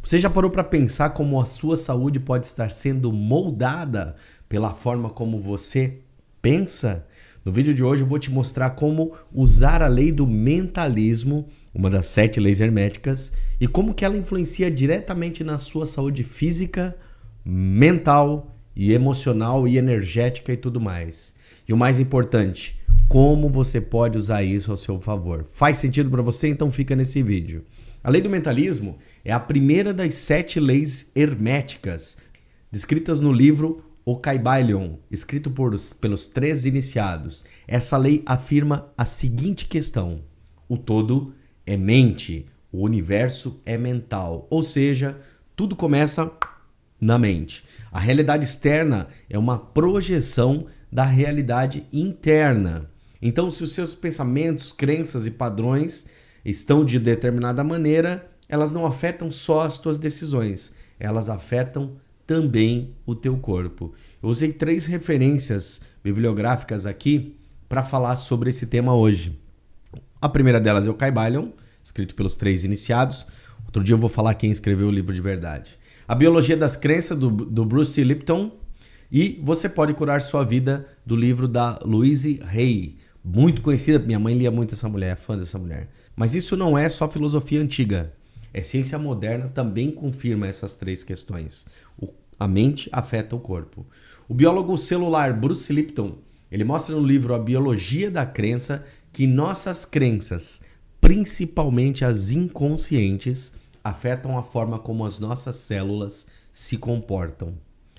Você já parou para pensar como a sua saúde pode estar sendo moldada pela forma como você pensa? No vídeo de hoje eu vou te mostrar como usar a lei do mentalismo, uma das 7 leis herméticas, e como que ela influencia diretamente na sua saúde física, mental e emocional e energética e tudo mais. E o mais importante, como você pode usar isso ao seu favor. Faz sentido para você? Então fica nesse vídeo. A lei do mentalismo é a primeira das 7 leis herméticas, descritas no livro O Kybalion, escrito pelos 3 iniciados. Essa lei afirma a seguinte questão: o todo é mente, o universo é mental, ou seja, tudo começa na mente. A realidade externa é uma projeção da realidade interna. Então, se os seus pensamentos, crenças e padrões estão de determinada maneira, elas não afetam só as tuas decisões, elas afetam também o teu corpo. Eu usei 3 referências bibliográficas aqui para falar sobre esse tema hoje. A primeira delas é o Kybalion, escrito pelos 3 iniciados. Outro dia eu vou falar quem escreveu o livro de verdade. A Biologia das Crenças, do Bruce Lipton. E Você Pode Curar Sua Vida, do livro da Louise Hay. Muito conhecida, minha mãe lia muito essa mulher, é fã dessa mulher. Mas isso não é só filosofia antiga. Ciência moderna também confirma essas 3 questões. A mente afeta o corpo. O biólogo celular Bruce Lipton, ele mostra no livro A Biologia da Crença que nossas crenças, principalmente as inconscientes, afetam a forma como as nossas células se comportam.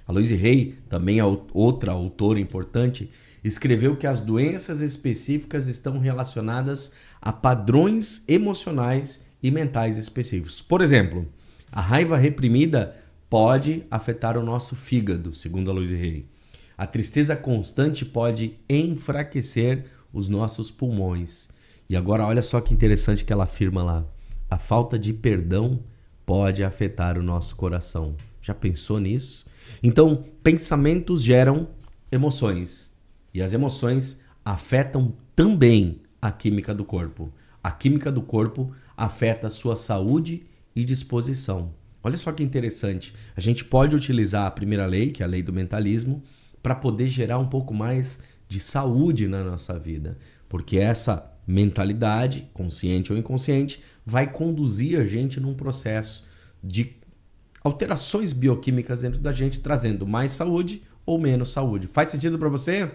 A Louise Hay, também outra autora importante, escreveu que as doenças específicas estão relacionadas a padrões emocionais e mentais específicos. Por exemplo, a raiva reprimida pode afetar o nosso fígado, segundo a Louise Hay. A tristeza constante pode enfraquecer os nossos pulmões. E agora olha só que interessante que ela afirma lá. A falta de perdão pode afetar o nosso coração. Já pensou nisso? Então, pensamentos geram emoções. E as emoções afetam também a química do corpo. A química do corpo afeta a sua saúde e disposição. Olha só que interessante. A gente pode utilizar a primeira lei, que é a lei do mentalismo, para poder gerar um pouco mais de saúde na nossa vida. Porque essa mentalidade, consciente ou inconsciente, vai conduzir a gente num processo de alterações bioquímicas dentro da gente, trazendo mais saúde ou menos saúde. Faz sentido para você?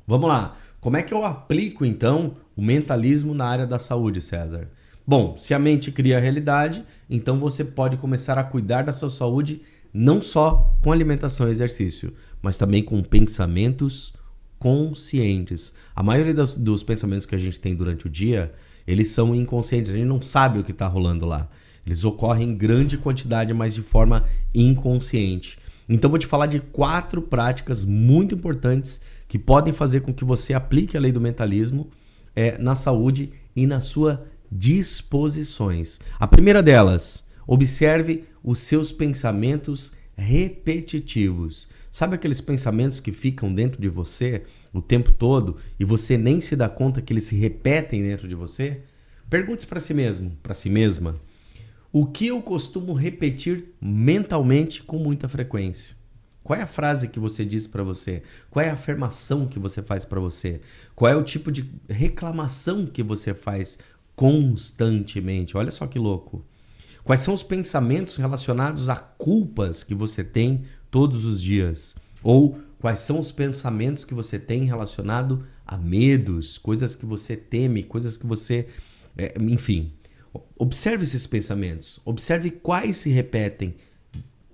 Vamos lá. Como é que eu aplico, então, o mentalismo na área da saúde, César? Bom, se a mente cria a realidade, então você pode começar a cuidar da sua saúde não só com alimentação e exercício, mas também com pensamentos conscientes. A maioria dos pensamentos que a gente tem durante o dia, eles são inconscientes. A gente não sabe o que está rolando lá. Eles ocorrem em grande quantidade, mas de forma inconsciente. Então vou te falar de 4 práticas muito importantes que podem fazer com que você aplique a lei do mentalismo na saúde e nas suas disposições. A primeira delas, observe os seus pensamentos repetitivos. Sabe aqueles pensamentos que ficam dentro de você o tempo todo e você nem se dá conta que eles se repetem dentro de você? Pergunte para si mesmo, para si mesma. O que eu costumo repetir mentalmente com muita frequência? Qual é a frase que você diz para você? Qual é a afirmação que você faz para você? Qual é o tipo de reclamação que você faz constantemente? Olha só que louco. Quais são os pensamentos relacionados a culpas que você tem todos os dias? Ou quais são os pensamentos que você tem relacionado a medos, coisas que você teme, coisas que você... enfim... Observe esses pensamentos, observe quais se repetem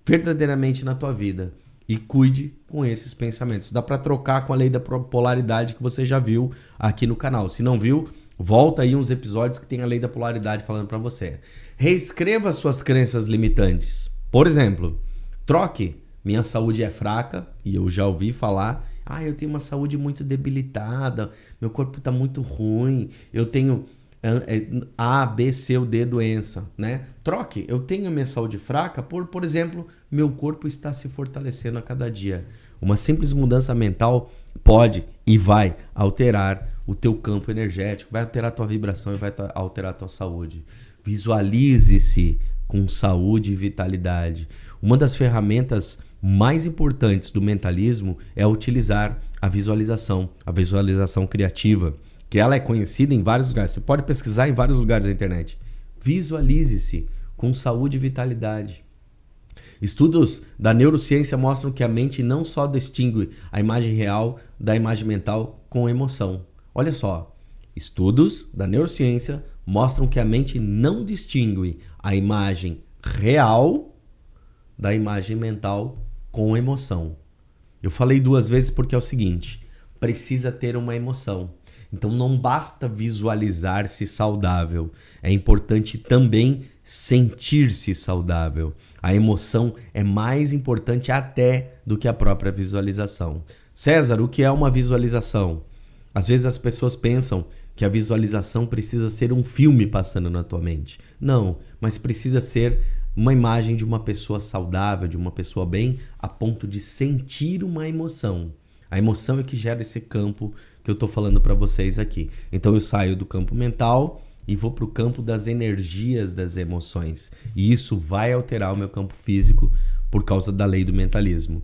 verdadeiramente na tua vida e cuide com esses pensamentos. Dá para trocar com a lei da polaridade que você já viu aqui no canal. Se não viu, volta aí uns episódios que tem a lei da polaridade falando para você. Reescreva suas crenças limitantes. Por exemplo, troque minha saúde é fraca, e eu já ouvi falar, eu tenho uma saúde muito debilitada, meu corpo está muito ruim, eu tenho A, B, C ou D doença, né? Troque, eu tenho a minha saúde fraca por exemplo, meu corpo está se fortalecendo a cada dia. Uma simples mudança mental pode e vai alterar o teu campo energético, vai alterar a tua vibração e vai alterar a tua saúde. Visualize-se com saúde e vitalidade. Uma das ferramentas mais importantes do mentalismo é utilizar a visualização criativa, que ela é conhecida em vários lugares. Você pode pesquisar em vários lugares da internet. Visualize-se com saúde e vitalidade. Estudos da neurociência mostram que a mente não só distingue a imagem real da imagem mental com emoção. Olha só, estudos da neurociência mostram que a mente não distingue a imagem real da imagem mental com emoção. Eu falei 2 vezes porque é o seguinte, precisa ter uma emoção. Então não basta visualizar-se saudável, é importante também sentir-se saudável. A emoção é mais importante até do que a própria visualização. César, o que é uma visualização? Às vezes as pessoas pensam que a visualização precisa ser um filme passando na tua mente. Não, mas precisa ser uma imagem de uma pessoa saudável, de uma pessoa bem, a ponto de sentir uma emoção. A emoção é que gera esse campo que eu estou falando para vocês aqui. Então eu saio do campo mental e vou para o campo das energias das emoções. E isso vai alterar o meu campo físico por causa da lei do mentalismo.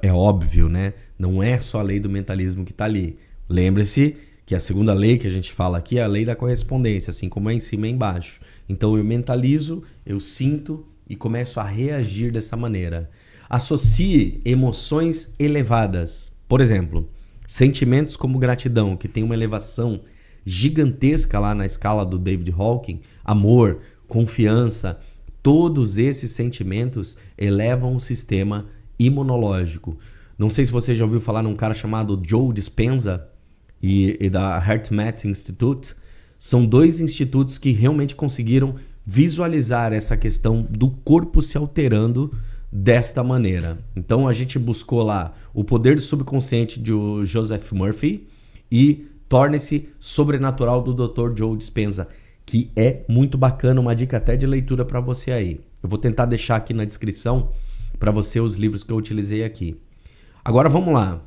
É óbvio, né? Não é só a lei do mentalismo que está ali. Lembre-se que a segunda lei que a gente fala aqui é a lei da correspondência, assim como é em cima e embaixo. Então eu mentalizo, eu sinto e começo a reagir dessa maneira. Associe emoções elevadas. Por exemplo, sentimentos como gratidão, que tem uma elevação gigantesca lá na escala do David Hawking, amor, confiança, todos esses sentimentos elevam o sistema imunológico. Não sei se você já ouviu falar num cara chamado Joe Dispenza e da HeartMath Institute. São 2 institutos que realmente conseguiram visualizar essa questão do corpo se alterando desta maneira. Então a gente buscou lá o poder do subconsciente de Joseph Murphy e Torne-se Sobrenatural do Dr. Joe Dispenza, que é muito bacana, uma dica até de leitura para você aí. Eu vou tentar deixar aqui na descrição para você os livros que eu utilizei aqui. Agora vamos lá.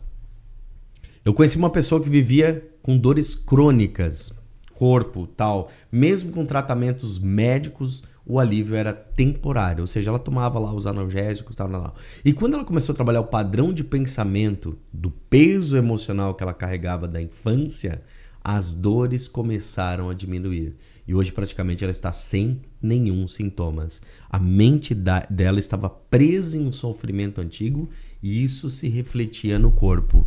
Eu conheci uma pessoa que vivia com dores crônicas, corpo, tal. Mesmo com tratamentos médicos, o alívio era temporário. Ou seja, ela tomava lá os analgésicos, tal. E quando ela começou a trabalhar o padrão de pensamento do peso emocional que ela carregava da infância, as dores começaram a diminuir. E hoje praticamente ela está sem nenhum sintomas. A mente dela estava presa em um sofrimento antigo e isso se refletia no corpo.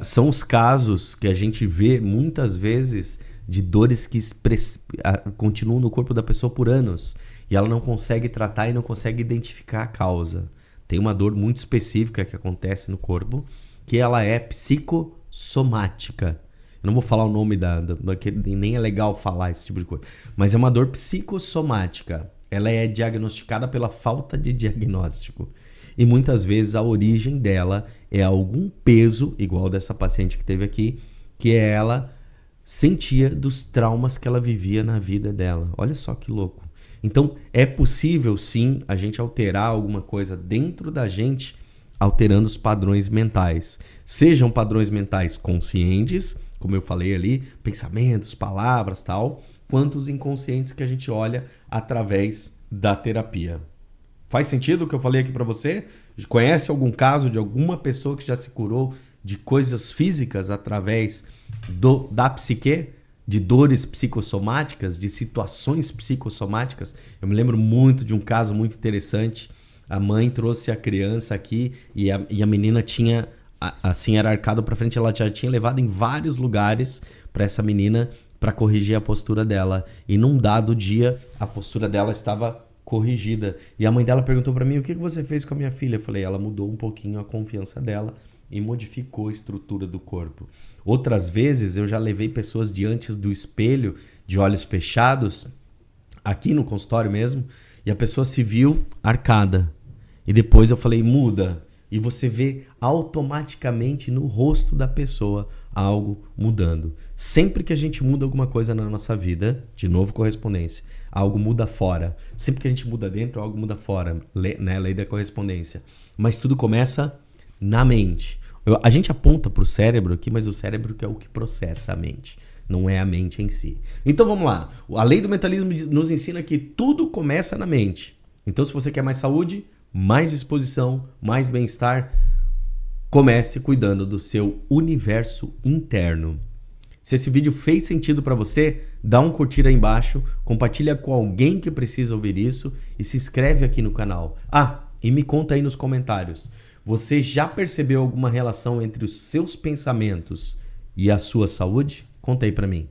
São os casos que a gente vê muitas vezes de dores que continuam no corpo da pessoa por anos e ela não consegue tratar e não consegue identificar a causa. Tem uma dor muito específica que acontece no corpo que ela é psicossomática. Eu não vou falar o nome nem é legal falar esse tipo de coisa, mas é uma dor psicossomática. Ela é diagnosticada pela falta de diagnóstico. E muitas vezes a origem dela é algum peso, igual dessa paciente que teve aqui, que ela sentia dos traumas que ela vivia na vida dela. Olha só que louco. Então é possível sim a gente alterar alguma coisa dentro da gente, alterando os padrões mentais. Sejam padrões mentais conscientes, como eu falei ali, pensamentos, palavras, tal, quanto os inconscientes que a gente olha através da terapia. Faz sentido o que eu falei aqui para você? Conhece algum caso de alguma pessoa que já se curou de coisas físicas através da psique? De dores psicossomáticas, de situações psicossomáticas? Eu me lembro muito de um caso muito interessante. A mãe trouxe a criança aqui e a menina tinha, assim, era arcado para frente. Ela já tinha levado em vários lugares para essa menina para corrigir a postura dela. E num dado dia, a postura dela estava corrigida. E a mãe dela perguntou para mim, o que você fez com a minha filha? Eu falei, ela mudou um pouquinho a confiança dela e modificou a estrutura do corpo. Outras vezes eu já levei pessoas diante do espelho, de olhos fechados, aqui no consultório mesmo, e a pessoa se viu arcada. E depois eu falei, muda. E você vê automaticamente no rosto da pessoa algo mudando. Sempre que a gente muda alguma coisa na nossa vida, de novo correspondência, algo muda fora. Sempre que a gente muda dentro, algo muda fora. Né? Lei da correspondência. Mas tudo começa na mente. A gente aponta para o cérebro aqui, mas o cérebro que é o que processa a mente. não é a mente em si. Então vamos lá. A lei do mentalismo nos ensina que tudo começa na mente. Então se você quer mais saúde, mais disposição, mais bem-estar, comece cuidando do seu universo interno. Se esse vídeo fez sentido para você, dá um curtir aí embaixo, compartilha com alguém que precisa ouvir isso e se inscreve aqui no canal. E me conta aí nos comentários, você já percebeu alguma relação entre os seus pensamentos e a sua saúde? Conta aí para mim.